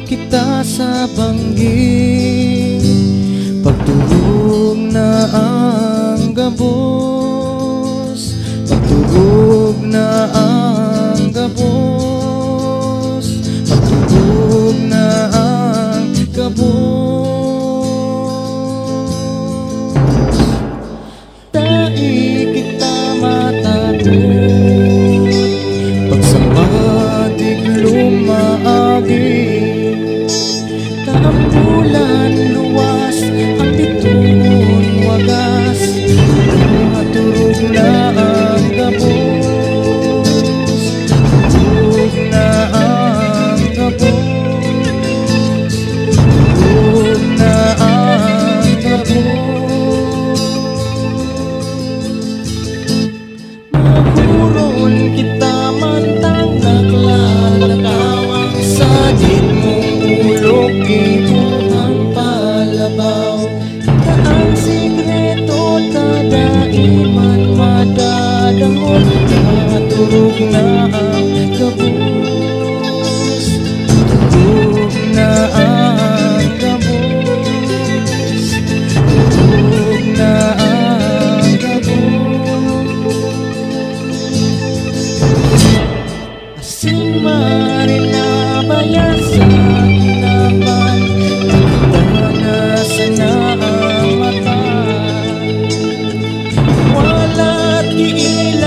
kita sa banggi, pagtulog na ang gabos, pagtulog na ang gabos, pagtulog na ang gabos. Dai kita matakot, pagsabadig lumaagi, taambulan luwas, ang biton wagas, maturog na ang gabos, turog na ang gabos, turog na ang gabos. Mahuron kita mantangak lalakawang sa din mong ulog, ibuhang palabaw. Taang sikreto tadaiman madadangon, maturog na ang gabos, turog na ang gabos, turog na ang gabos. Asing marinabaya sa kinaban, nakita na sana ang mata, wala't iila